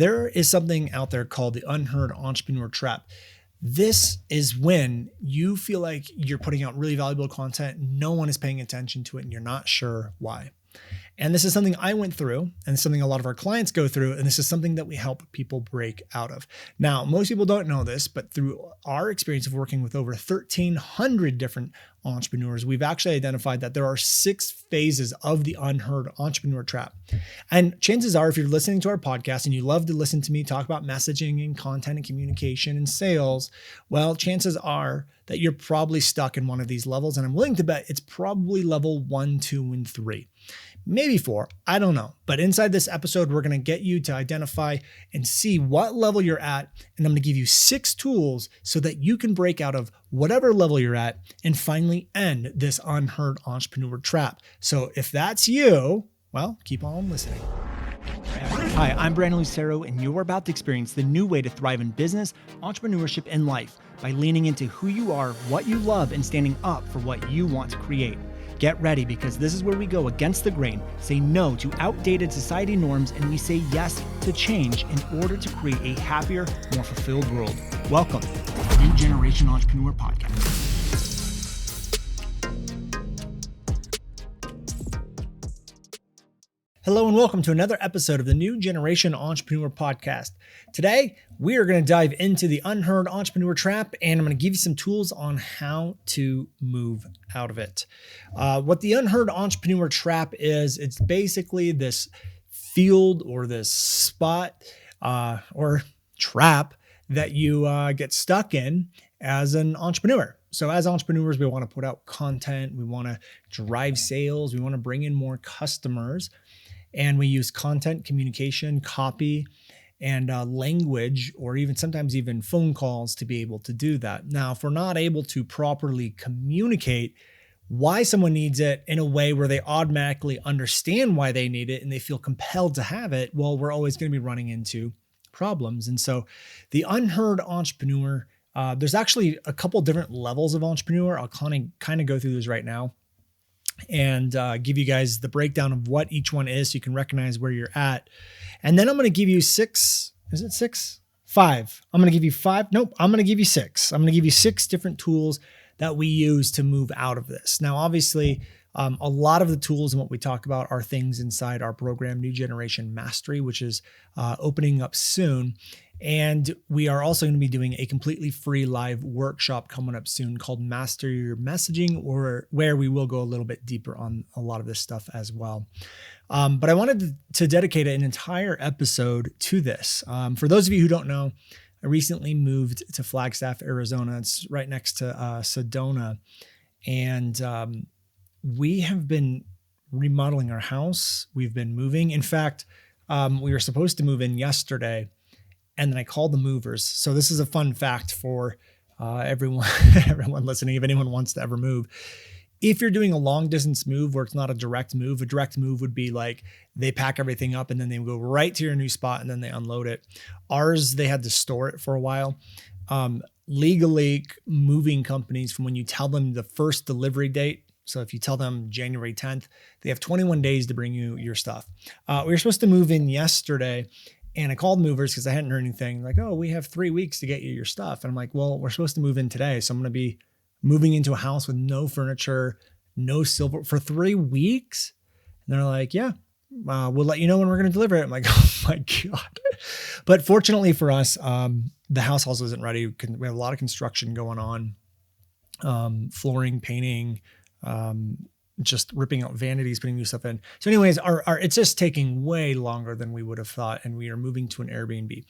There is something out there called the Unheard entrepreneur trap. This is when you feel like you're putting out really valuable content, no one is paying attention to it, and you're not sure why. And this is something I went through, and something a lot of our clients go through, and this is something that we help people break out of. Now, most people don't know this, but through our experience of working with over 1,300 different entrepreneurs, we've actually identified that there are 6 phases of the Unheard entrepreneur trap. And chances are, if you're listening to our podcast and you love to listen to me talk about messaging and content and communication and sales, well, chances are that you're probably stuck in one of these levels. And I'm willing to bet it's probably level 1, 2, and 3. Maybe 4, I don't know. But inside this episode, we're going to get you to identify and see what level you're at. And I'm going to give you 6 tools so that you can break out of whatever level you're at and finally end this Unheard entrepreneur trap. So if that's you, well, keep on listening. Hi, I'm Brandon Lucero, and you're about to experience the new way to thrive in business, entrepreneurship, and life by leaning into who you are, what you love, and standing up for what you want to create. Get ready, because this is where we go against the grain, say no to outdated society norms, and we say yes to change in order to create a happier, more fulfilled world. Welcome to the New Generation Entrepreneur Podcast. Hello and welcome to another episode of the New Generation Entrepreneur Podcast. Today, we are going to dive into the Unheard entrepreneur trap, and I'm going to give you some tools on how to move out of it. What the Unheard entrepreneur trap is, it's basically this field or this spot or trap that you get stuck in as an entrepreneur. So as entrepreneurs, we want to put out content, we want to drive sales, we want to bring in more customers. And we use content, communication, copy, and language, or even sometimes even phone calls to be able to do that. Now, if we're not able to properly communicate why someone needs it in a way where they automatically understand why they need it and they feel compelled to have it, well, we're always going to be running into problems. And so the Unheard entrepreneur, there's actually a couple different levels of entrepreneur. I'll kind of go through those right now and give you guys the breakdown of what each one is so you can recognize where you're at. And then I'm going to give you 6. Is it 6? 5. I'm going to give you 5. Nope. I'm going to give you 6. I'm going to give you 6 different tools that we use to move out of this. Now, obviously, a lot of the tools and what we talk about are things inside our program, New Generation Mastery, which is opening up soon. And we are also going to be doing a completely free live workshop coming up soon called Master Your Messaging, or where we will go a little bit deeper on a lot of this stuff as well. But I wanted to dedicate an entire episode to this. For those of you who don't know, I recently moved to Flagstaff, Arizona. It's right next to Sedona. And we have been remodeling our house. We've been moving. In fact, we were supposed to move in yesterday, and then I called the movers. So this is a fun fact for everyone listening, if anyone wants to ever move. If you're doing a long distance move where it's not a direct move would be like they pack everything up and then they go right to your new spot and then they unload it. Ours, they had to store it for a while. Legally, moving companies, from when you tell them the first delivery date, so if you tell them January 10th, they have 21 days to bring you your stuff. We were supposed to move in yesterday, and I called movers because I hadn't heard anything. Like, oh, we have 3 weeks to get you your stuff. And I'm like, well, we're supposed to move in today. So I'm going to be moving into a house with no furniture, no silver for 3 weeks. And they're like, yeah, we'll let you know when we're going to deliver it. I'm like, oh my God. But fortunately for us, the house also isn't ready. We have a lot of construction going on, flooring, painting, just ripping out vanities, putting new stuff in. So anyways, it's just taking way longer than we would have thought. And we are moving to an Airbnb,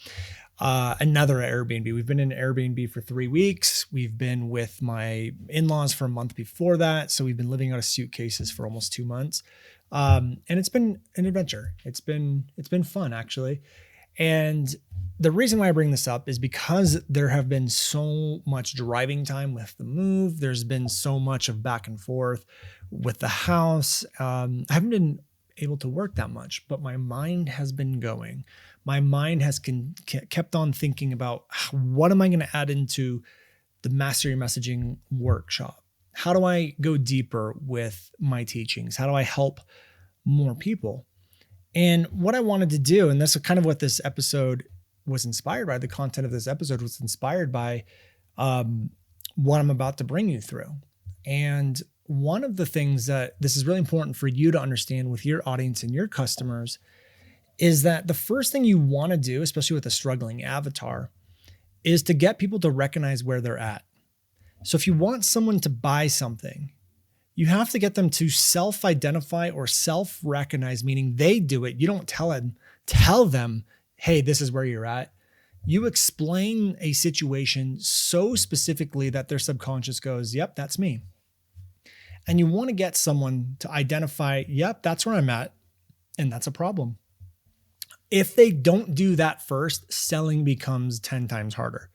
another Airbnb. We've been in an Airbnb for 3 weeks. We've been with my in-laws for a month before that. So we've been living out of suitcases for almost 2 months. And it's been an adventure. It's been fun, actually. And the reason why I bring this up is because there have been so much driving time with the move. There's been so much of back and forth with the house. I haven't been able to work that much, but my mind has been going. My mind has kept on thinking about what am I going to add into the Master Your Messaging workshop? How do I go deeper with my teachings? How do I help more people? And what I wanted to do, and this is kind of what this episode was inspired by, the content of this episode was inspired by what I'm about to bring you through. And one of the things that this is really important for you to understand with your audience and your customers is that the first thing you want to do, especially with a struggling avatar, is to get people to recognize where they're at. So if you want someone to buy something, you have to get them to self-identify or self-recognize, meaning they do it. You don't tell them, hey, this is where you're at. You explain a situation so specifically that their subconscious goes, yep, that's me. And you want to get someone to identify, yep, that's where I'm at, and that's a problem. If they don't do that first, selling becomes 10 times harder.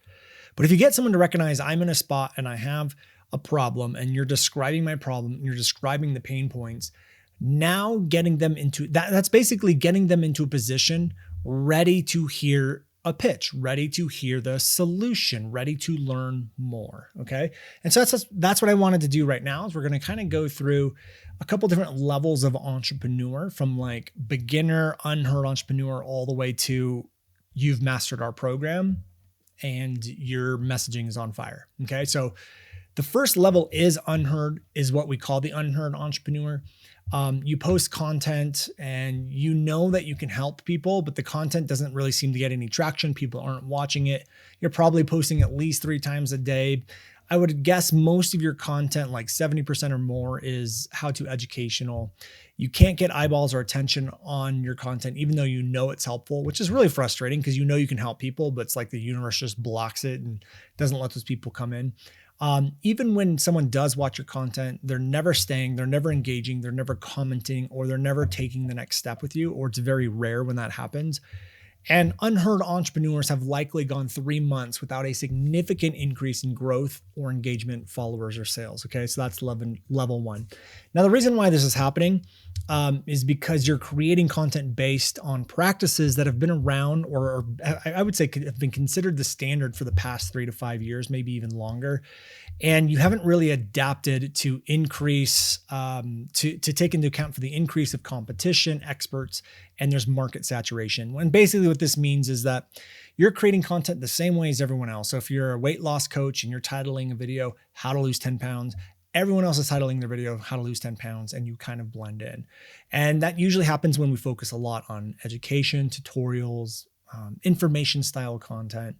But if you get someone to recognize I'm in a spot and I have a problem and you're describing my problem, and you're describing the pain points, now getting them into that's basically getting them into a position ready to hear a pitch, ready to hear the solution, ready to learn more. Okay. And so that's what I wanted to do right now is we're going to kind of go through a couple different levels of entrepreneur, from like beginner, unheard entrepreneur, all the way to you've mastered our program and your messaging is on fire. Okay. So the first level is unheard, is what we call the unheard entrepreneur. You post content and you know that you can help people, but the content doesn't really seem to get any traction. People aren't watching it. You're probably posting at least 3 times a day. I would guess most of your content, like 70% or more, is how-to educational. You can't get eyeballs or attention on your content, even though you know it's helpful, which is really frustrating because you know you can help people, but it's like the universe just blocks it and doesn't let those people come in. Even when someone does watch your content, they're never staying, they're never engaging, they're never commenting, or they're never taking the next step with you, or it's very rare when that happens. And unheard entrepreneurs have likely gone 3 months without a significant increase in growth or engagement, followers, or sales. Okay, so that's level 1. Now, the reason why this is happening is because you're creating content based on practices that have been around, or I would say have been considered the standard for the past 3 to 5 years, maybe even longer. And you haven't really adapted to increase, to take into account for the increase of competition, experts, and there's market saturation. And basically what this means is that you're creating content the same way as everyone else. So if you're a weight loss coach and you're titling a video, how to lose 10 pounds, everyone else is titling their video, how to lose 10 pounds, and you kind of blend in. And that usually happens when we focus a lot on education, tutorials, information style content.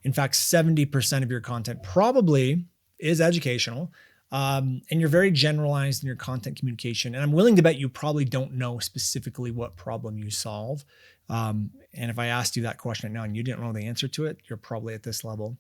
In fact, 70% of your content probably is educational, and you're very generalized in your content communication. And I'm willing to bet you probably don't know specifically what problem you solve. And if I asked you that question right now and you didn't know the answer to it, you're probably at this level.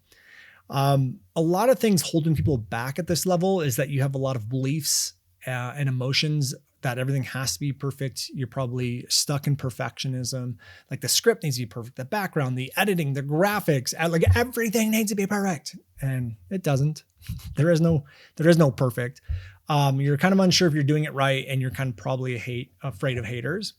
A lot of things holding people back at this level is that you have a lot of beliefs and emotions that everything has to be perfect. You're probably stuck in perfectionism. Like the script needs to be perfect, the background, the editing, the graphics, like everything needs to be perfect. And it doesn't. There is no perfect. You're kind of unsure if you're doing it right, and you're kind of probably afraid of haters.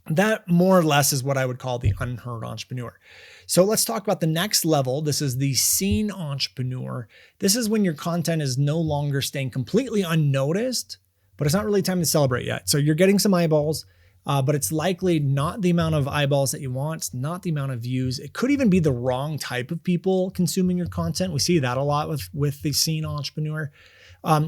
That more or less is what I would call the unheard entrepreneur. So let's talk about the next level. This is the seen entrepreneur. This is when your content is no longer staying completely unnoticed, but it's not really time to celebrate yet. So you're getting some eyeballs, but it's likely not the amount of eyeballs that you want. It's not the amount of views. It could even be the wrong type of people consuming your content. We see that a lot with the seen entrepreneur.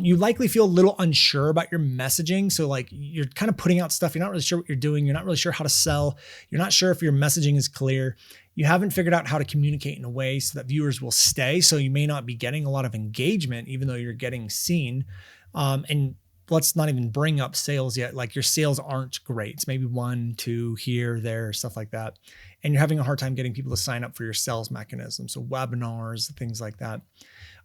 You likely feel a little unsure about your messaging. So like you're kind of putting out stuff. You're not really sure what you're doing. You're not really sure how to sell. You're not sure if your messaging is clear. You haven't figured out how to communicate in a way so that viewers will stay. So you may not be getting a lot of engagement, even though you're getting seen. And let's not even bring up sales yet. Like your sales aren't great. It's maybe 1, 2 here, there, stuff like that. And you're having a hard time getting people to sign up for your sales mechanism. So webinars, things like that.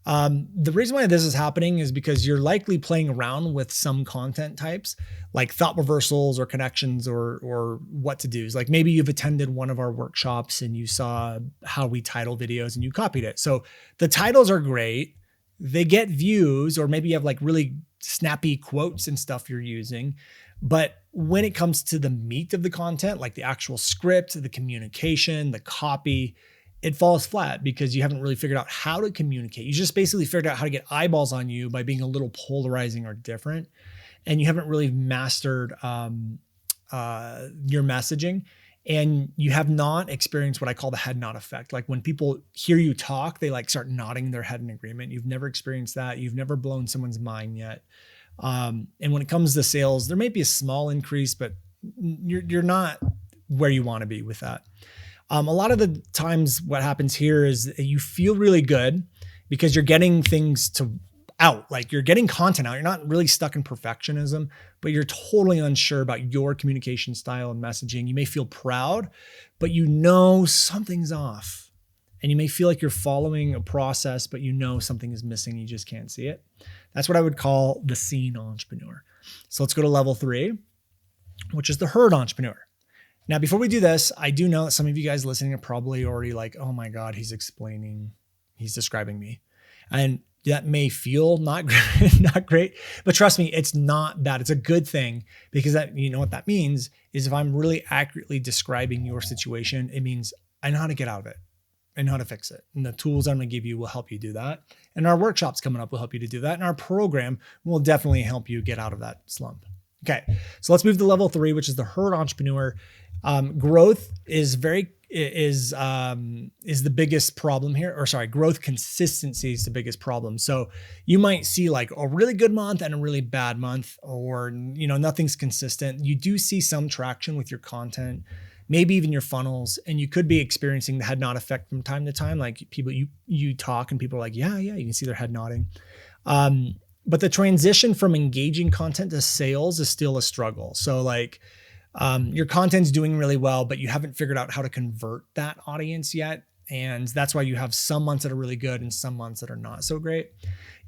The reason why this is happening is because you're likely playing around with some content types like thought reversals or connections or what to do's. Like maybe you've attended one of our workshops and you saw how we title videos and you copied it. So the titles are great. They get views, or maybe you have like really snappy quotes and stuff you're using. But when it comes to the meat of the content, like the actual script, the communication, the copy, it falls flat because you haven't really figured out how to communicate. You just basically figured out how to get eyeballs on you by being a little polarizing or different. And you haven't really mastered your messaging and you have not experienced what I call the head nod effect. Like when people hear you talk, they like start nodding their head in agreement. You've never experienced that. You've never blown someone's mind yet. And when it comes to sales, there may be a small increase, but you're not where you want to be with that. A lot of the times what happens here is you feel really good because you're getting things out, like you're getting content out. You're not really stuck in perfectionism, but you're totally unsure about your communication style and messaging. You may feel proud, but you know something's off. And you may feel like you're following a process, but you know something is missing. You just can't see it. That's what I would call the seen entrepreneur. So let's go to level 3, which is the heard entrepreneur. Now, before we do this, I do know that some of you guys listening are probably already like, oh my God, he's describing me. And that may feel not great, but trust me, it's not bad. It's a good thing because you know what that means is if I'm really accurately describing your situation, it means I know how to get out of it. I know how to fix it. And the tools I'm going to give you will help you do that. And our workshops coming up will help you to do that. And our program will definitely help you get out of that slump. Okay, so let's move to level 3, which is the heard entrepreneur. Growth is the biggest problem here, or sorry, growth consistency is the biggest problem. So you might see like a really good month and a really bad month, or, nothing's consistent. You do see some traction with your content, maybe even your funnels, and you could be experiencing the head nod effect from time to time. Like people, you talk and people are like, yeah, you can see their head nodding. But the transition from engaging content to sales is still a struggle. So like, your content's doing really well, but you haven't figured out how to convert that audience yet. And that's why you have some months that are really good and some months that are not so great.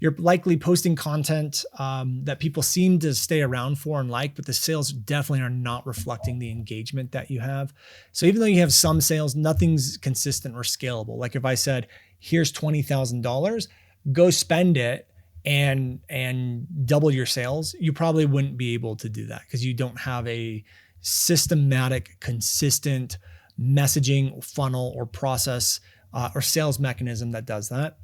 You're likely posting content that people seem to stay around for and like, but the sales definitely are not reflecting the engagement that you have. So even though you have some sales, nothing's consistent or scalable. Like if I said, here's $20,000, go spend it and double your sales, you probably wouldn't be able to do that because you don't have a systematic, consistent messaging funnel or process or sales mechanism that does that.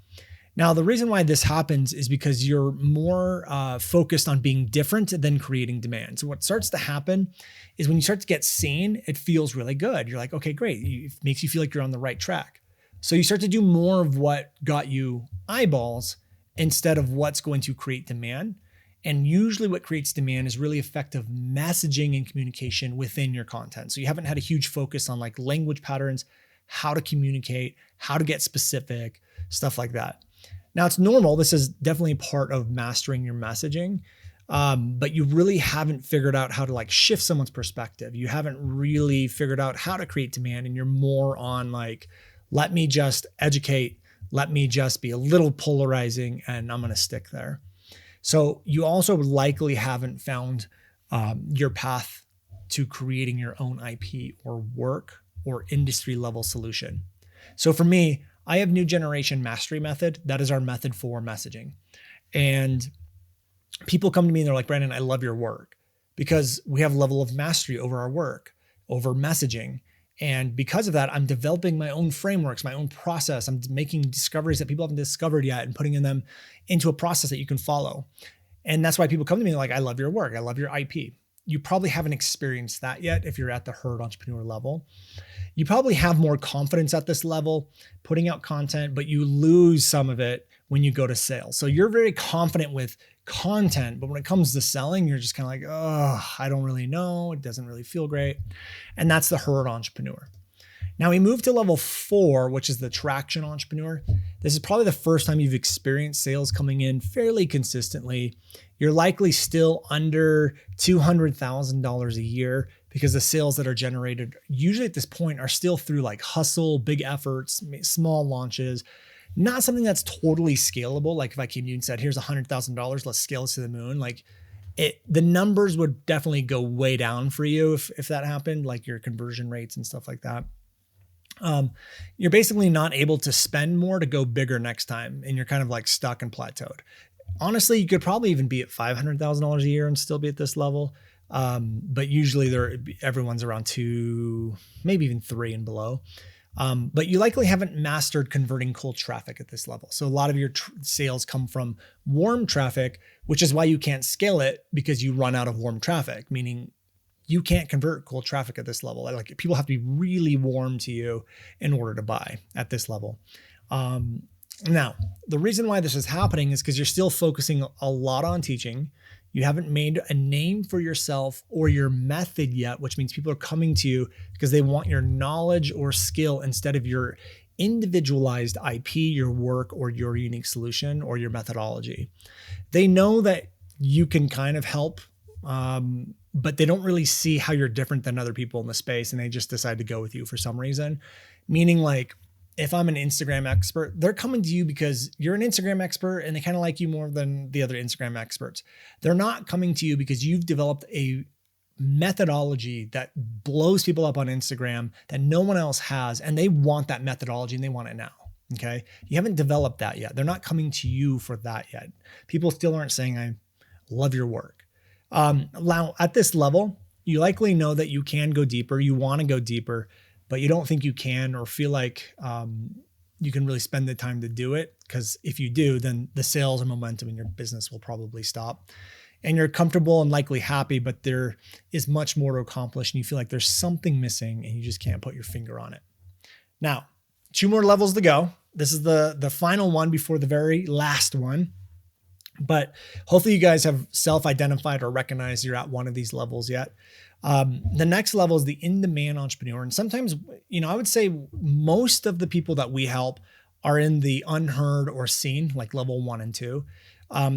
Now, the reason why this happens is because you're more focused on being different than creating demand. So what starts to happen is when you start to get seen, it feels really good. You're like, okay, great. It makes you feel like you're on the right track. So you start to do more of what got you eyeballs instead of what's going to create demand. And usually what creates demand is really effective messaging and communication within your content. So you haven't had a huge focus on like language patterns, how to communicate, how to get specific, stuff like that. Now it's normal. This is definitely part of mastering your messaging, but you really haven't figured out how to like shift someone's perspective. You haven't really figured out how to create demand, and you're more on like, let me just educate, let me just be a little polarizing, and I'm going to stick there. So you also likely haven't found your path to creating your own IP or work or industry level solution. So for me, I have New Generation Mastery Method. That is our method for messaging. And people come to me and they're like, Brandon, I love your work because we have a level of mastery over our work, over messaging. And because of that, I'm developing my own frameworks, my own process. I'm making discoveries that people haven't discovered yet and putting them into a process that you can follow. And that's why people come to me like, I love your work. I love your IP. You probably haven't experienced that yet if you're at the heard entrepreneur level. You probably have more confidence at this level, putting out content, but you lose some of it when you go to sales. So you're very confident with content, but when it comes to selling, you're just kind of like, oh, I don't really know. It doesn't really feel great. And that's the heard entrepreneur. Now we move to level 4, which is the traction entrepreneur. This is probably the first time you've experienced sales coming in fairly consistently. You're likely still under $200,000 a year because the sales that are generated usually at this point are still through like hustle, big efforts, small launches, not something that's totally scalable. Like if I came to you and said, here's $100,000, let's scale this to the moon. Like the numbers would definitely go way down for you if that happened, like your conversion rates and stuff like that. You're basically not able to spend more to go bigger next time. And you're kind of like stuck and plateaued. Honestly, you could probably even be at $500,000 a year and still be at this level. But usually everyone's around 2, maybe even 3 and below. But you likely haven't mastered converting cold traffic at this level. So a lot of your sales come from warm traffic, which is why you can't scale it because you run out of warm traffic, meaning you can't convert cold traffic at this level. Like people have to be really warm to you in order to buy at this level. Now, the reason why this is happening is because you're still focusing a lot on teaching. You haven't made a name for yourself or your method yet, which means people are coming to you because they want your knowledge or skill instead of your individualized IP, your work, or your unique solution or your methodology. They know that you can kind of help, but they don't really see how you're different than other people in the space, and they just decide to go with you for some reason. Meaning, like, if I'm an Instagram expert, they're coming to you because you're an Instagram expert and they kind of like you more than the other Instagram experts. They're not coming to you because you've developed a methodology that blows people up on Instagram that no one else has, and they want that methodology and they want it now. Okay. You haven't developed that yet. They're not coming to you for that yet. People still aren't saying, I love your work. Now at this level, you likely know that you can go deeper. You want to go deeper, but you don't think you can or feel like you can really spend the time to do it. Because if you do, then the sales and momentum in your business will probably stop. And you're comfortable and likely happy, but there is much more to accomplish. And you feel like there's something missing and you just can't put your finger on it. Now, 2 more levels to go. This is the final one before the very last one. But hopefully you guys have self-identified or recognized you're at one of these levels yet. The next level is the in-demand entrepreneur. And sometimes, I would say most of the people that we help are in the unheard or seen, like level 1 and 2.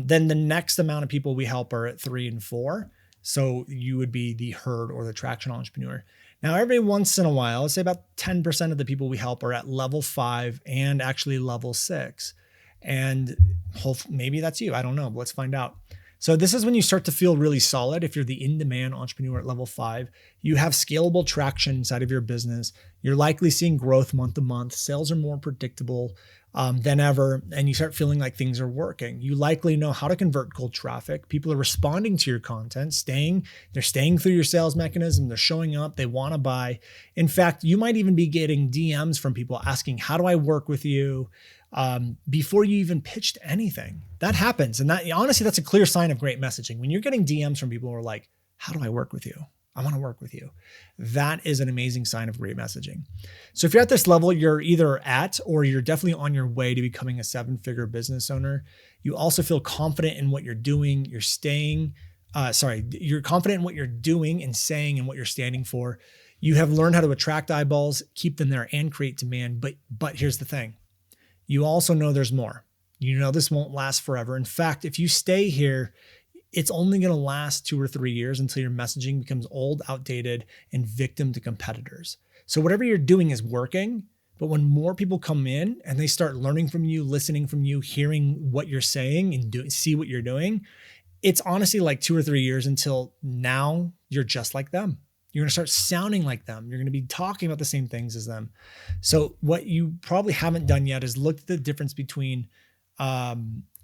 Then the next amount of people we help are at 3 and 4. So you would be the heard or the traction entrepreneur. Now, every once in a while, let's say about 10% of the people we help are at level 5 and actually level 6. And maybe that's you. I don't know, but let's find out. So this is when you start to feel really solid. If you're the in-demand entrepreneur at level 5, you have scalable traction inside of your business. You're likely seeing growth month to month. Sales are more predictable than ever. And you start feeling like things are working. You likely know how to convert cold traffic. People are responding to your content, they're staying through your sales mechanism. They're showing up. They want to buy. In fact, you might even be getting DMs from people asking, how do I work with you? Before you even pitched anything. That happens. And that, honestly, that's a clear sign of great messaging. When you're getting DMs from people who are like, how do I work with you? I want to work with you. That is an amazing sign of great messaging. So if you're at this level, you're either at, or you're definitely on your way to becoming a 7-figure business owner. You also feel confident in what you're doing. You're confident in what you're doing and saying and what you're standing for. You have learned how to attract eyeballs, keep them there, and create demand. But here's the thing. You also know there's more. You know this won't last forever. In fact, if you stay here, it's only going to last 2 or 3 years until your messaging becomes old, outdated, and victim to competitors. So whatever you're doing is working, but when more people come in and they start learning from you, listening from you, hearing what you're saying and see what you're doing, it's honestly like 2 or 3 years until now you're just like them. You're going to start sounding like them. You're going to be talking about the same things as them. So what you probably haven't done yet is look at the difference between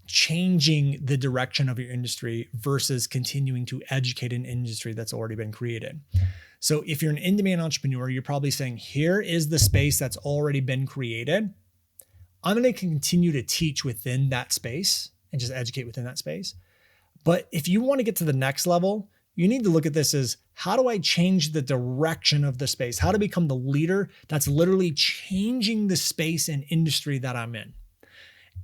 changing the direction of your industry versus continuing to educate an industry that's already been created. So if you're an in-demand entrepreneur, you're probably saying, here is the space that's already been created. I'm going to continue to teach within that space and just educate within that space. But if you want to get to the next level, you need to look at this as, how do I change the direction of the space? How to become the leader that's literally changing the space and industry that I'm in?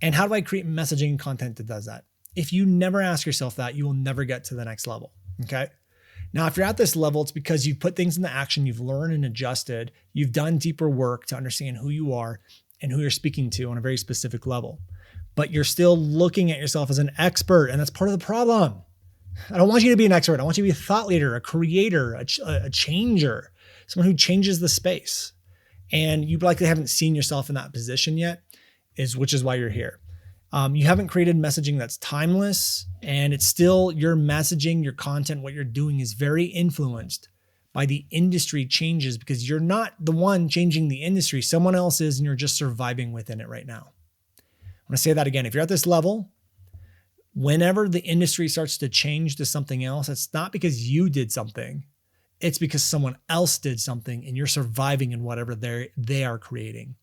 And how do I create messaging and content that does that? If you never ask yourself that, you will never get to the next level. Okay. Now, if you're at this level, it's because you've put things into action, you've learned and adjusted, you've done deeper work to understand who you are and who you're speaking to on a very specific level. But you're still looking at yourself as an expert, and that's part of the problem. I don't want you to be an expert. I want you to be a thought leader, a creator, a changer, someone who changes the space. And you likely haven't seen yourself in that position yet, which is why you're here. You haven't created messaging that's timeless, and it's still your messaging, your content, what you're doing is very influenced by the industry changes, because you're not the one changing the industry. Someone else is, and you're just surviving within it right now. I'm going to say that again. If you're at this level, whenever the industry starts to change to something else, it's not because you did something. It's because someone else did something and you're surviving in whatever they are creating.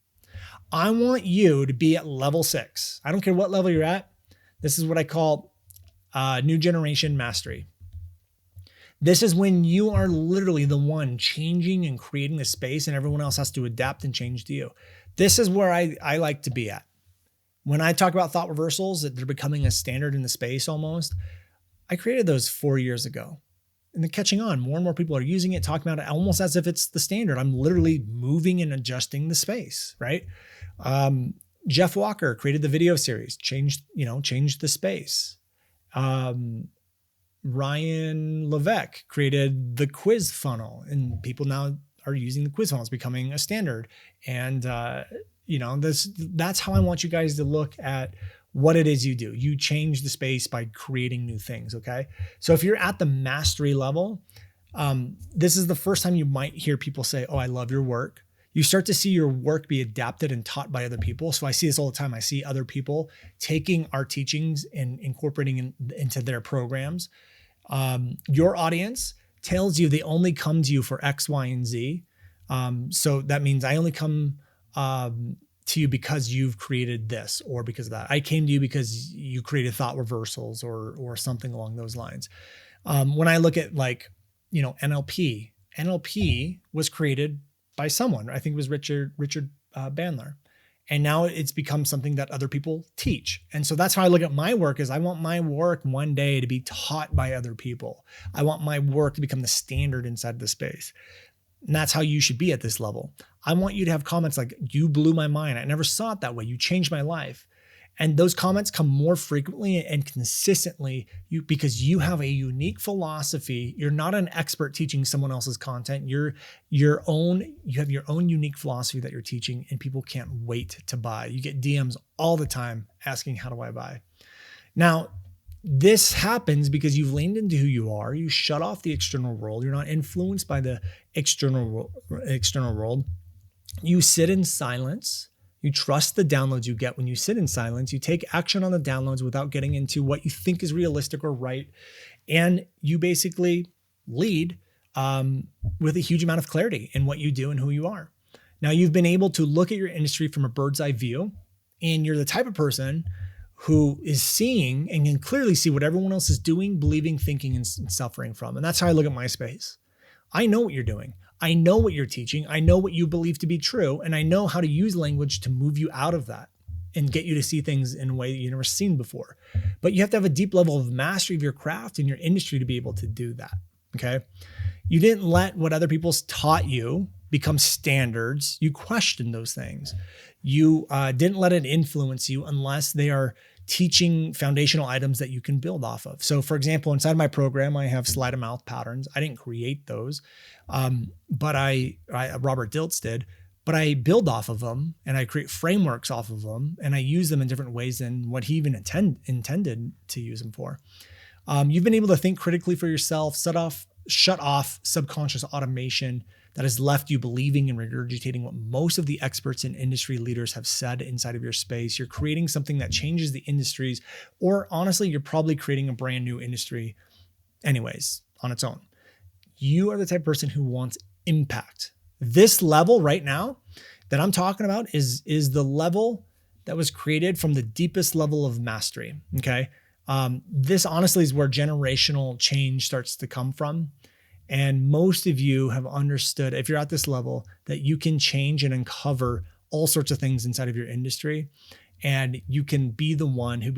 I want you to be at level 6. I don't care what level you're at. This is what I call new generation mastery. This is when you are literally the one changing and creating the space and everyone else has to adapt and change to you. This is where I like to be at. When I talk about thought reversals, that they're becoming a standard in the space almost, I created those 4 years ago. And they're catching on. More and more people are using it, talking about it almost as if it's the standard. I'm literally moving and adjusting the space, right? Jeff Walker created the video series, changed the space. Ryan Levesque created the quiz funnel, and people now are using the quiz funnel. It's becoming a standard. And, that's how I want you guys to look at what it is you do. You change the space by creating new things. Okay. So if you're at the mastery level, this is the first time you might hear people say, "Oh, I love your work." You start to see your work be adapted and taught by other people. So I see this all the time. I see other people taking our teachings and incorporating into their programs. Your audience tells you they only come to you for X, Y, and Z. So that means I only come to you because you've created this or because of that. I came to you because you created thought reversals or something along those lines. When I look at NLP was created by someone. I think it was Richard Bandler. And now it's become something that other people teach. And so that's how I look at my work is I want my work one day to be taught by other people. I want my work to become the standard inside the space. And that's how you should be at this level. I want you to have comments like, "You blew my mind. I never saw it that way. You changed my life." And those comments come more frequently and consistently because you have a unique philosophy. You're not an expert teaching someone else's content. You have your own unique philosophy that you're teaching, and people can't wait to buy. You get DMs all the time asking, "How do I buy?" Now, this happens because you've leaned into who you are. You shut off the external world. You're not influenced by the external world. You sit in silence. You trust the downloads you get when you sit in silence. You take action on the downloads without getting into what you think is realistic or right. And you basically lead with a huge amount of clarity in what you do and who you are. Now, you've been able to look at your industry from a bird's eye view, and you're the type of person who is seeing and can clearly see what everyone else is doing, believing, thinking, and suffering from. And that's how I look at my space. I know what you're doing. I know what you're teaching. I know what you believe to be true. And I know how to use language to move you out of that and get you to see things in a way that you've never seen before. But you have to have a deep level of mastery of your craft and your industry to be able to do that. Okay. You didn't let what other people taught you become standards. You questioned those things. You didn't let it influence you unless they are teaching foundational items that you can build off of. So for example, inside my program, I have sleight of mouth patterns. I didn't create those, but Robert Dilts did, but I build off of them and I create frameworks off of them and I use them in different ways than what he even intended to use them for. You've been able to think critically for yourself, shut off subconscious automation that has left you believing and regurgitating what most of the experts and industry leaders have said inside of your space. You're creating something that changes the industries, or honestly, you're probably creating a brand new industry anyways on its own. You are the type of person who wants impact. This level right now that I'm talking about is the level that was created from the deepest level of mastery. Okay. This honestly is where generational change starts to come from. And most of you have understood, if you're at this level, that you can change and uncover all sorts of things inside of your industry. And you can be the one who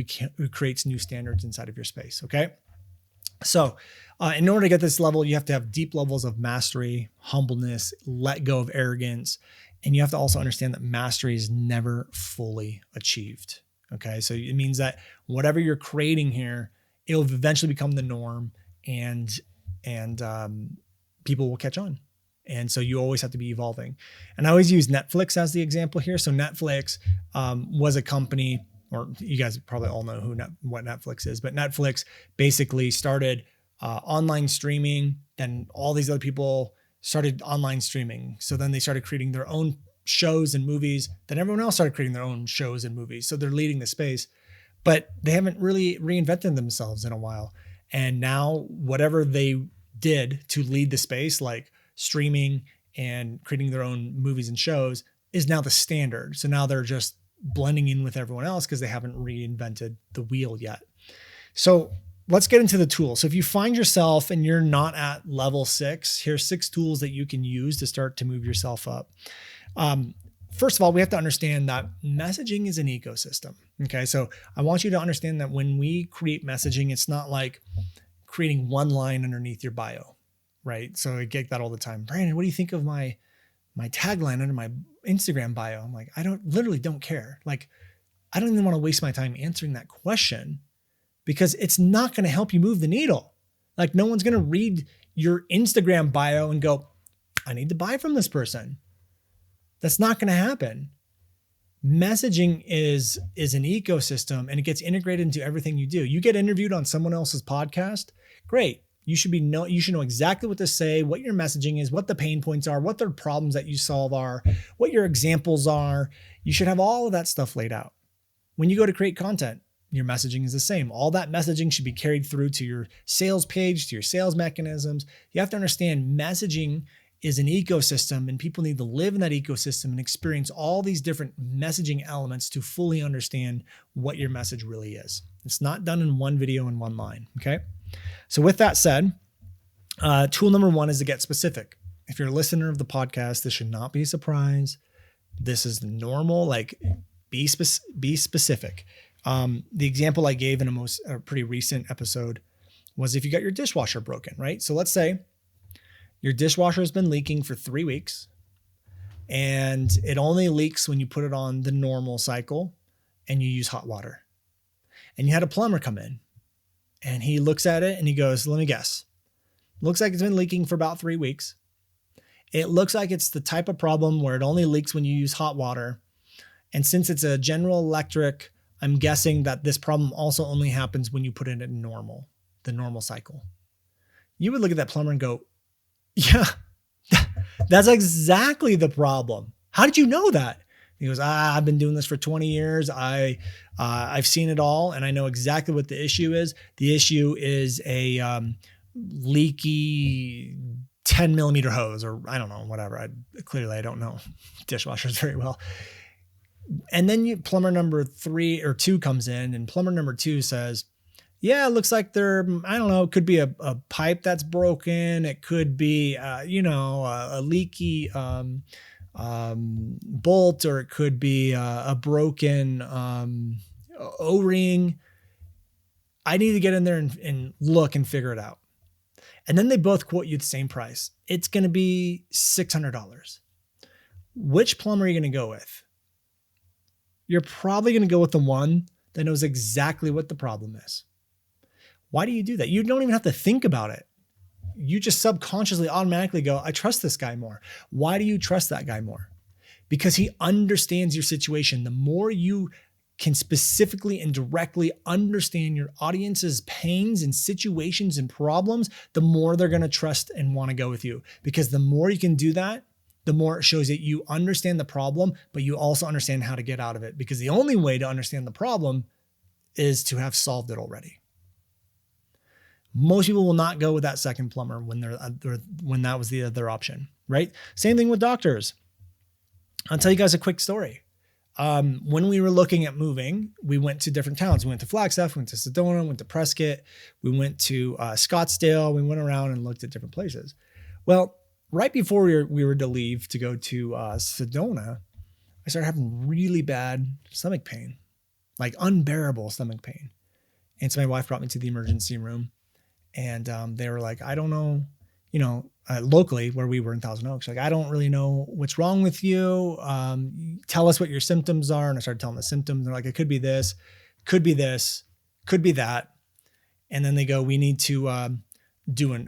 creates new standards inside of your space. Okay. So in order to get this level, you have to have deep levels of mastery, humbleness, let go of arrogance. And you have to also understand that mastery is never fully achieved. Okay. So it means that whatever you're creating here, it'll eventually become the norm and people will catch on. And so you always have to be evolving. And I always use Netflix as the example here. So Netflix was a company, or you guys probably all know what Netflix is, but Netflix basically started online streaming. Then all these other people started online streaming. So then they started creating their own shows and movies. Then everyone else started creating their own shows and movies. So they're leading the space, but they haven't really reinvented themselves in a while. And now whatever they did to lead the space, like streaming and creating their own movies and shows, is now the standard. So now they're just blending in with everyone else because they haven't reinvented the wheel yet. So let's get into the tools. So if you find yourself and you're not at level 6, here's 6 tools that you can use to start to move yourself up. First of all, we have to understand that messaging is an ecosystem. Okay. So I want you to understand that when we create messaging, it's not like creating one line underneath your bio, right? So I get that all the time. Brandon, what do you think of my tagline under my Instagram bio? I'm like, literally don't care. Like, I don't even want to waste my time answering that question because it's not going to help you move the needle. Like, no one's going to read your Instagram bio and go, I need to buy from this person. That's not going to happen. Messaging is an ecosystem, and it gets integrated into everything you do. You get interviewed on someone else's podcast. Great. You should know exactly what to say, what your messaging is, what the pain points are, what the problems that you solve are, what your examples are. You should have all of that stuff laid out. When you go to create content, your messaging is the same. All that messaging should be carried through to your sales page, to your sales mechanisms. You have to understand messaging is an ecosystem, and people need to live in that ecosystem and experience all these different messaging elements to fully understand what your message really is. It's not done in one video and one line. Okay. So with that said, tool number 1 is to get specific. If you're a listener of the podcast, this should not be a surprise. This is normal. Like, be specific. The example I gave in a pretty recent episode was if you got your dishwasher broken, right? So let's say your dishwasher has been leaking for 3 weeks and it only leaks when you put it on the normal cycle and you use hot water. And you had a plumber come in and he looks at it and he goes, let me guess. Looks like it's been leaking for about 3 weeks. It looks like it's the type of problem where it only leaks when you use hot water. And since it's a General Electric, I'm guessing that this problem also only happens when you put it in the normal cycle. You would look at that plumber and go, yeah, that's exactly the problem. How did you know that? He goes, I've been doing this for 20 years. I've seen it all, and I know exactly what the issue is. The issue is a leaky 10 millimeter hose, or I don't know, whatever. I don't know dishwashers very well. And then plumber number 3 or 2 comes in, and plumber number 2 says, yeah, it looks like it could be a pipe that's broken. It could be, a leaky bolt, or it could be a broken O-ring. I need to get in there and look and figure it out. And then they both quote you the same price. It's going to be $600. Which plumber are you going to go with? You're probably going to go with the one that knows exactly what the problem is. Why do you do that? You don't even have to think about it. You just subconsciously automatically go, I trust this guy more. Why do you trust that guy more? Because he understands your situation. The more you can specifically and directly understand your audience's pains and situations and problems, the more they're going to trust and want to go with you. Because the more you can do that, the more it shows that you understand the problem, but you also understand how to get out of it. Because the only way to understand the problem is to have solved it already. Most people will not go with that second plumber when that was the other option, right? Same thing with doctors. I'll tell you guys a quick story. When we were looking at moving, we went to different towns. We went to Flagstaff, we went to Sedona, went to Prescott, we went to Scottsdale. We went around and looked at different places. Well, right before we were to leave to go to Sedona, I started having really bad stomach pain, like unbearable stomach pain. And so my wife brought me to the emergency room. And they were like, I don't know, locally where we were in Thousand Oaks, like, I don't really know what's wrong with you. Tell us what your symptoms are. And I started telling the symptoms. They're like, it could be this, could be this, could be that. And then they go, we need to do an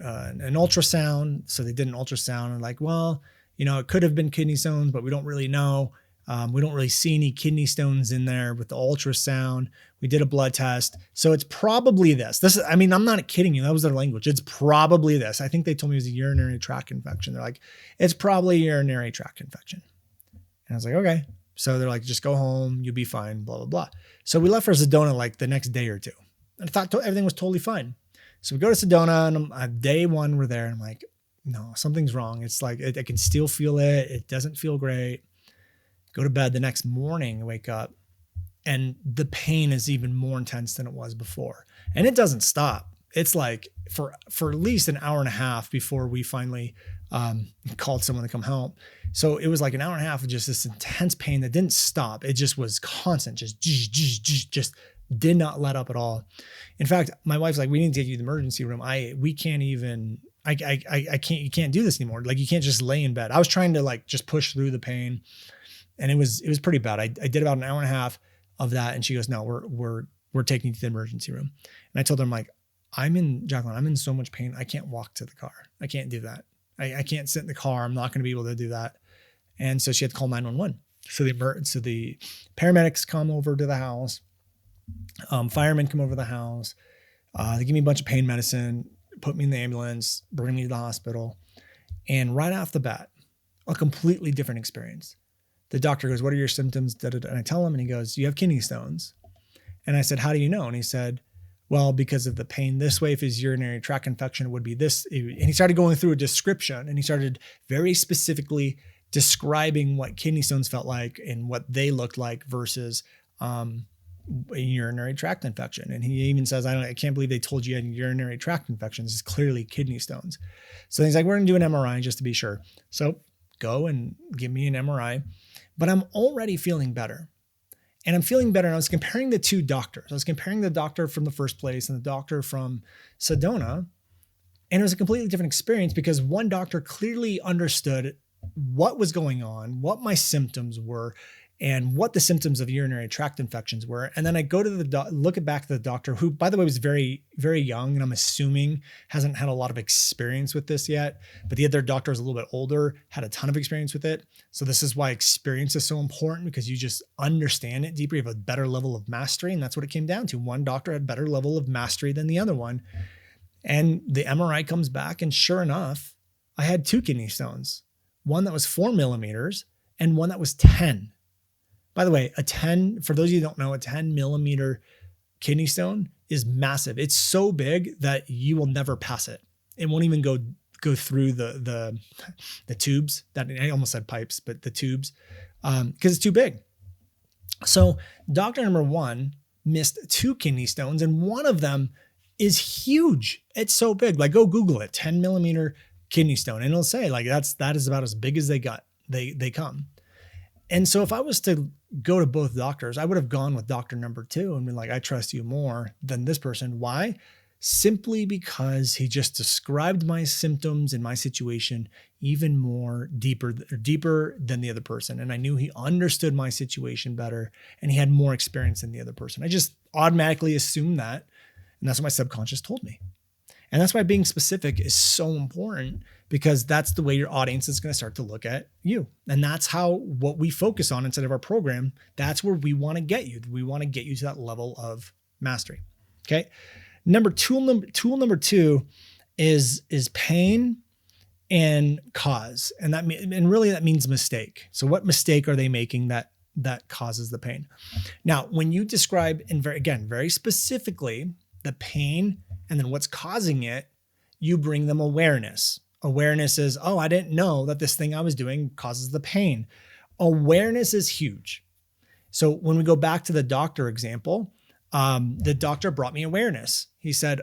ultrasound. So they did an ultrasound and like, well, it could have been kidney stones, but we don't really know. We don't really see any kidney stones in there with the ultrasound. We did a blood test. So it's probably this. I'm not kidding you. That was their language. It's probably this. I think they told me it was a urinary tract infection. They're like, it's probably a urinary tract infection. And I was like, okay. So they're like, just go home. You'll be fine, blah, blah, blah. So we left for Sedona like the next day or two. And I thought everything was totally fine. So we go to Sedona and day 1 we're there. And I'm like, no, something's wrong. It's like, I can still feel it. It doesn't feel great. Go to bed the next morning, wake up, and the pain is even more intense than it was before. And it doesn't stop. it's like for at least an hour and a half before we finally called someone to come help. So it was like an hour and a half of just this intense pain that didn't stop. It just was constant, just did not let up at all. In fact, my wife's like, we need to take you to the emergency room. We can't even, I can't, you can't do this anymore. Like, you can't just lay in bed. I was trying to like just push through the pain, and it was pretty bad. I did about an hour and a half of that. And she goes, no, we're taking you to the emergency room. And I told her, I'm like, Jacqueline, I'm in so much pain. I can't walk to the car. I can't do that. I can't sit in the car. I'm not going to be able to do that. And so she had to call 911. So the paramedics come over to the house. Firemen come over to the house. They give me a bunch of pain medicine, put me in the ambulance, bring me to the hospital. And right off the bat, a completely different experience. The doctor goes, what are your symptoms? And I tell him, and he goes, you have kidney stones. And I said, how do you know? And he said, well, because of the pain this way, if his urinary tract infection, it would be this. And he started going through a description, and he started very specifically describing what kidney stones felt like and what they looked like versus a urinary tract infection. And he even says, I can't believe they told you had urinary tract infections. It's clearly kidney stones. So he's like, we're going to do an MRI just to be sure. So go and give me an MRI. But I'm already feeling better. And I'm feeling better. And I was comparing the two doctors. I was comparing the doctor from the first place and the doctor from Sedona. And it was a completely different experience because one doctor clearly understood what was going on, what my symptoms were, and what the symptoms of urinary tract infections were. And then I go to look back at the doctor, who, by the way, was very, very young, and I'm assuming hasn't had a lot of experience with this yet. But the other doctor was a little bit older, had a ton of experience with it. So this is why experience is so important, because you just understand it deeper. You have a better level of mastery, and that's what it came down to. One doctor had a better level of mastery than the other one. And the MRI comes back, and sure enough, I had 2 kidney stones, one that was 4 millimeters and one that was 10. By the way, for those of you who don't know, a 10 millimeter kidney stone is massive. It's so big that you will never pass it. It won't even go through the tubes. That I almost said pipes, but the tubes, because it's too big. So doctor number 1 missed 2 kidney stones, and one of them is huge. It's so big. Like, go Google it, 10 millimeter kidney stone, and it'll say like that is about as big as they come. And so if I was to go to both doctors, I would have gone with doctor number 2 and been like, I trust you more than this person. Why? Simply because he just described my symptoms and my situation even more deeper than the other person. And I knew he understood my situation better, and he had more experience than the other person. I just automatically assumed that. And that's what my subconscious told me. And that's why being specific is so important, because that's the way your audience is going to start to look at you. And that's what we focus on inside of our program. That's where we want to get you. We want to get you to that level of mastery. Okay. Tool number 2 is pain and cause. And really that means mistake. So what mistake are they making that causes the pain? Now, when you describe, and very specifically, the pain and then what's causing it, you bring them awareness. Awareness is, oh, I didn't know that this thing I was doing causes the pain. Awareness is huge. So when we go back to the doctor example, the doctor brought me awareness. He said,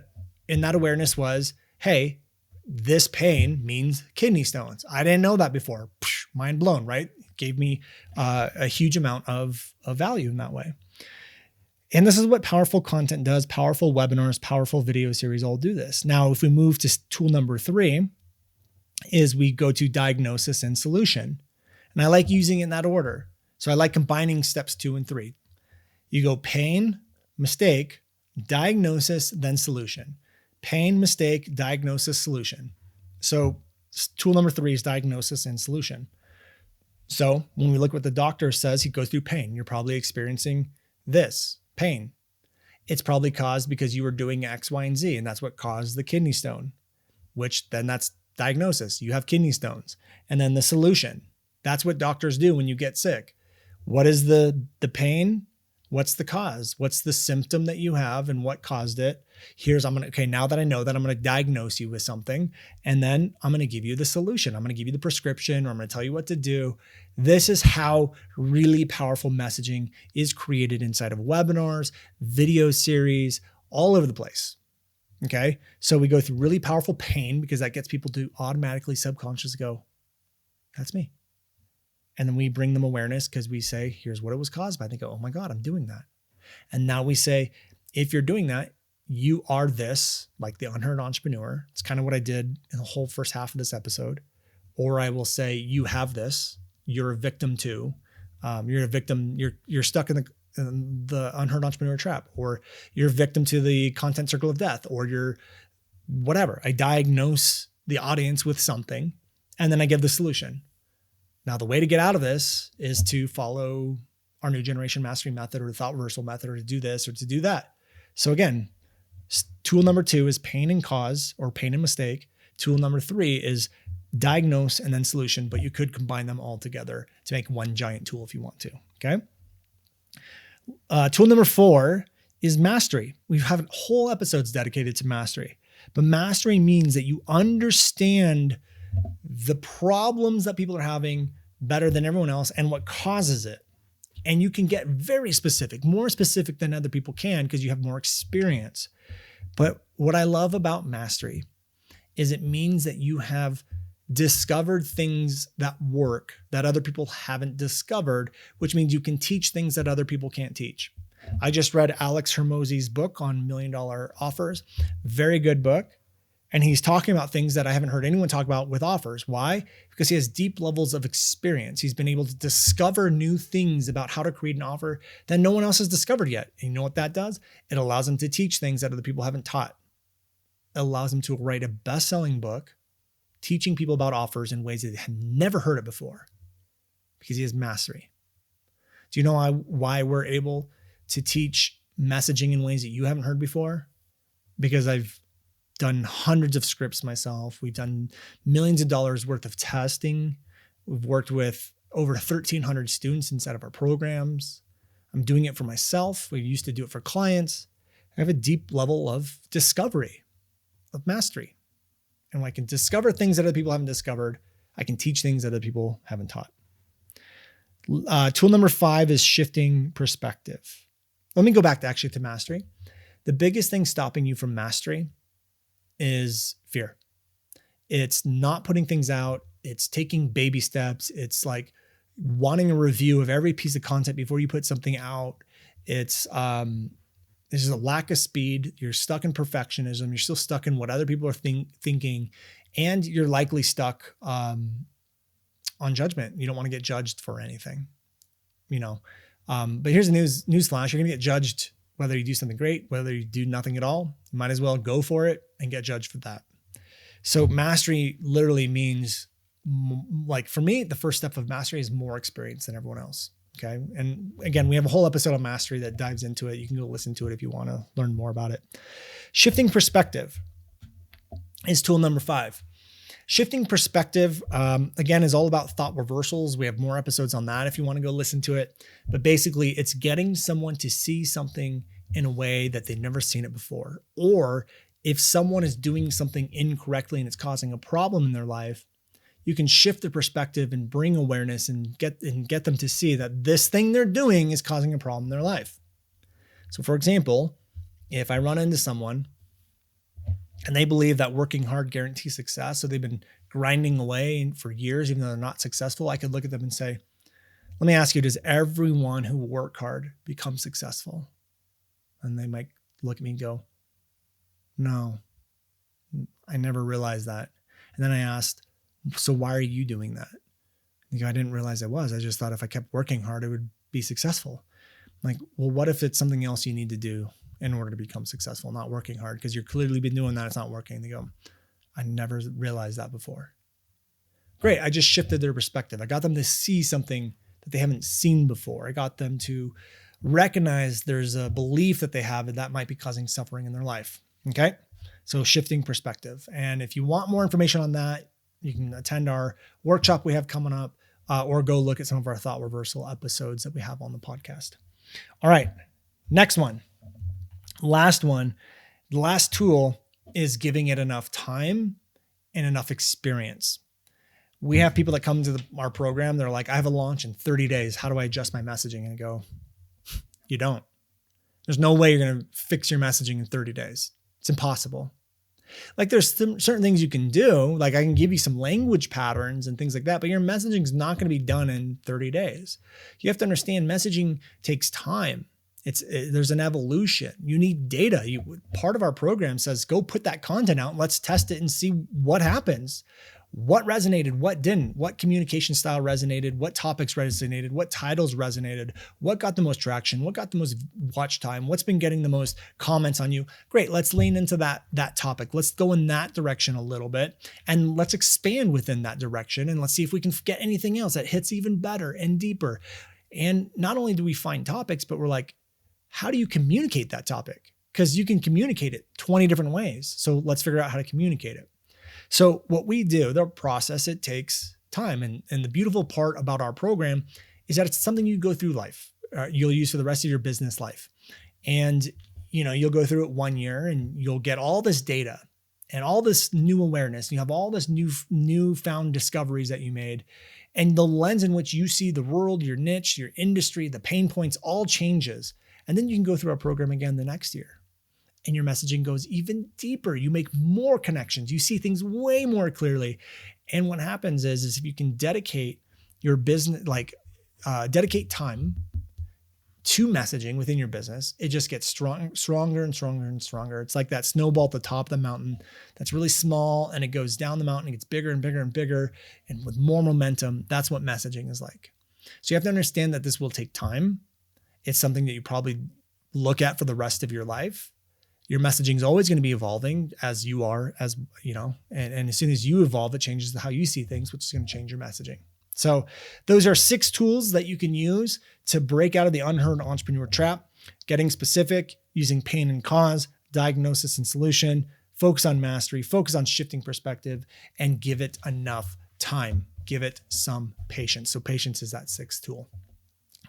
and that awareness was, hey, this pain means kidney stones. I didn't know that before. Mind blown, right? Gave me a huge amount of value in that way. And this is what powerful content does. Powerful webinars, powerful video series all do this. Now, if we move to tool number 3, is we go to diagnosis and solution. And I like using it in that order. So I like combining steps 2 and 3. You go pain, mistake, diagnosis, then solution. Pain, mistake, diagnosis, solution. So tool number 3 is diagnosis and solution. So when we look what the doctor says, he goes through pain. You're probably experiencing this pain. It's probably caused because you were doing X, Y, and Z, and that's what caused the kidney stone, which then that's diagnosis. You have kidney stones. And then the solution. That's what doctors do when you get sick. What is the pain? What's the cause? What's the symptom that you have and what caused it? Now that I know that, I'm going to diagnose you with something, and then I'm going to give you the solution. I'm going to give you the prescription, or I'm going to tell you what to do. This is how really powerful messaging is created inside of webinars, video series, all over the place. Okay. So we go through really powerful pain because that gets people to automatically subconsciously go, that's me. And then we bring them awareness because we say, here's what it was caused by. They go, oh my God, I'm doing that. And now we say, if you're doing that, you are this, like the unheard entrepreneur. It's kind of what I did in the whole first half of this episode. Or I will say, you have this, you're a victim too. You're a victim. You're stuck in the unheard entrepreneur trap, or you're a victim to the content circle of death, or you're whatever. I diagnose the audience with something, and then I give the solution. Now, the way to get out of this is to follow our new generation mastery method, or the thought reversal method, or to do this or to do that. So again, tool number 2 is pain and cause, or pain and mistake. Tool number 3 is diagnose and then solution, but you could combine them all together to make one giant tool if you want to. Okay. Tool number 4 is mastery. We have whole episodes dedicated to mastery, but mastery means that you understand the problems that people are having better than everyone else and what causes it. And you can get very specific, more specific than other people can because you have more experience. But what I love about mastery is it means that you have discovered things that work that other people haven't discovered, which means you can teach things that other people can't teach. I just read Alex Hormozy's book on $1 Million Offers. Very good book. And he's talking about things that I haven't heard anyone talk about with offers. Why? Because he has deep levels of experience. He's been able to discover new things about how to create an offer that no one else has discovered yet. And you know what that does? It allows him to teach things that other people haven't taught. It allows him to write a best-selling book teaching people about offers in ways that they have never heard it before because he has mastery. Do you know why we're able to teach messaging in ways that you haven't heard before? Because I've done hundreds of scripts myself. We've done millions of dollars worth of testing. We've worked with over 1,300 students inside of our programs. I'm doing it for myself. We used to do it for clients. I have a deep level of discovery, of mastery. And when I can discover things that other people haven't discovered, I can teach things that other people haven't taught. Tool number 5 is shifting perspective. Let me go back to mastery. The biggest thing stopping you from mastery is fear. It's not putting things out. It's taking baby steps. It's like wanting a review of every piece of content before you put something out. It's there's a lack of speed. You're stuck in perfectionism. You're still stuck in what other people are thinking, and you're likely stuck on judgment. You don't want to get judged for anything, But here's a newsflash: you're going to get judged whether you do something great, whether you do nothing at all. You might as well go for it and get judged for that. So mastery literally means, like for me, the first step of mastery is more experience than everyone else. Okay. And again, we have a whole episode on mastery that dives into it. You can go listen to it if you want to learn more about it. Shifting perspective is tool number 5. Shifting perspective, again, is all about thought reversals. We have more episodes on that if you want to go listen to it. But basically, it's getting someone to see something in a way that they've never seen it before. Or if someone is doing something incorrectly and it's causing a problem in their life, you can shift the perspective and bring awareness and get them to see that this thing they're doing is causing a problem in their life. So for example, if I run into someone and they believe that working hard guarantees success, so they've been grinding away for years, even though they're not successful, I could look at them and say, let me ask you, does everyone who work hard become successful? And they might look at me and go, no, I never realized that. And then I asked, so why are you doing that? They go, I didn't realize I was. I just thought if I kept working hard, I would be successful. I'm like, well, what if it's something else you need to do in order to become successful, not working hard? Because you're clearly been doing that. It's not working. They go, I never realized that before. Great. I just shifted their perspective. I got them to see something that they haven't seen before. I got them to recognize there's a belief that they have that might be causing suffering in their life. Okay. So shifting perspective. And if you want more information on that, you can attend our workshop we have coming up, or go look at some of our thought reversal episodes that we have on the podcast. All right. Next one. Last one. The last tool is giving it enough time and enough experience. We have people that come to our program. They're like, I have a launch in 30 days. How do I adjust my messaging? And I go, you don't. There's no way you're going to fix your messaging in 30 days. It's impossible. Like there's certain things you can do, like I can give you some language patterns and things like that, but your messaging is not going to be done in 30 days. You have to understand messaging takes time. There's an evolution. You need data. Part of our program says, go put that content out. Let's test it and see what happens. What resonated, what didn't, what communication style resonated, what topics resonated, what titles resonated, what got the most traction, what got the most watch time, what's been getting the most comments on you. Great, let's lean into that topic. Let's go in that direction a little bit and let's expand within that direction and let's see if we can get anything else that hits even better and deeper. And not only do we find topics, but we're like, how do you communicate that topic? Because you can communicate it 20 different ways. So let's figure out how to communicate it. So what we do, the process, it takes time. And the beautiful part about our program is that it's something you go through life. You'll use for the rest of your business life. And, you'll go through it 1 year and you'll get all this data and all this new awareness. You have all this newfound discoveries that you made. And the lens in which you see the world, your niche, your industry, the pain points all changes. And then you can go through our program again the next year. And your messaging goes even deeper. You make more connections. You see things way more clearly. And what happens is if you can dedicate your business, dedicate time to messaging within your business, it just gets stronger and stronger and stronger. It's like that snowball at the top of the mountain that's really small and it goes down the mountain. It gets bigger and bigger and bigger. And with more momentum, that's what messaging is like. So you have to understand that this will take time. It's something that you probably look at for the rest of your life. Your messaging is always going to be evolving as you are, and as soon as you evolve, it changes how you see things, which is going to change your messaging. So those are 6 tools that you can use to break out of the unheard entrepreneur trap: getting specific, using pain and cause, diagnosis and solution, focus on mastery, focus on shifting perspective, and give it enough time. Give it some patience. So patience is that 6th tool.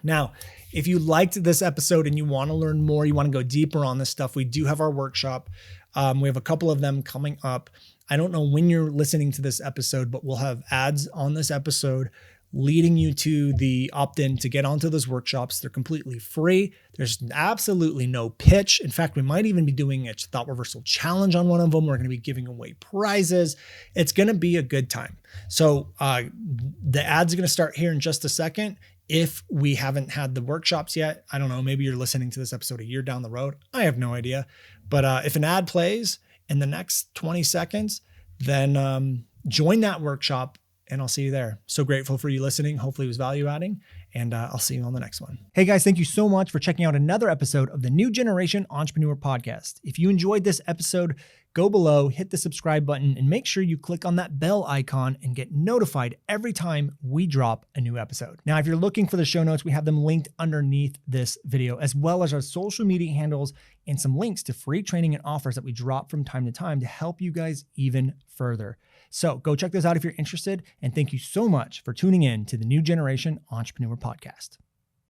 Now, if you liked this episode and you want to learn more, you want to go deeper on this stuff, we do have our workshop. We have a couple of them coming up. I don't know when you're listening to this episode, but we'll have ads on this episode leading you to the opt-in to get onto those workshops. They're completely free. There's absolutely no pitch. In fact, we might even be doing a thought reversal challenge on one of them. We're going to be giving away prizes. It's going to be a good time. So the ads are going to start here in just a second. If we haven't had the workshops yet, I don't know, maybe you're listening to this episode a year down the road. I have no idea. But if an ad plays in the next 20 seconds, then join that workshop and I'll see you there. So grateful for you listening. Hopefully it was value adding, and I'll see you on the next one. Hey guys, thank you so much for checking out another episode of the New Generation Entrepreneur Podcast. If you enjoyed this episode, go below, hit the subscribe button, and make sure you click on that bell icon and get notified every time we drop a new episode. Now, if you're looking for the show notes, we have them linked underneath this video, as well as our social media handles and some links to free training and offers that we drop from time to time to help you guys even further. So go check those out if you're interested. And thank you so much for tuning in to the New Generation Entrepreneur Podcast.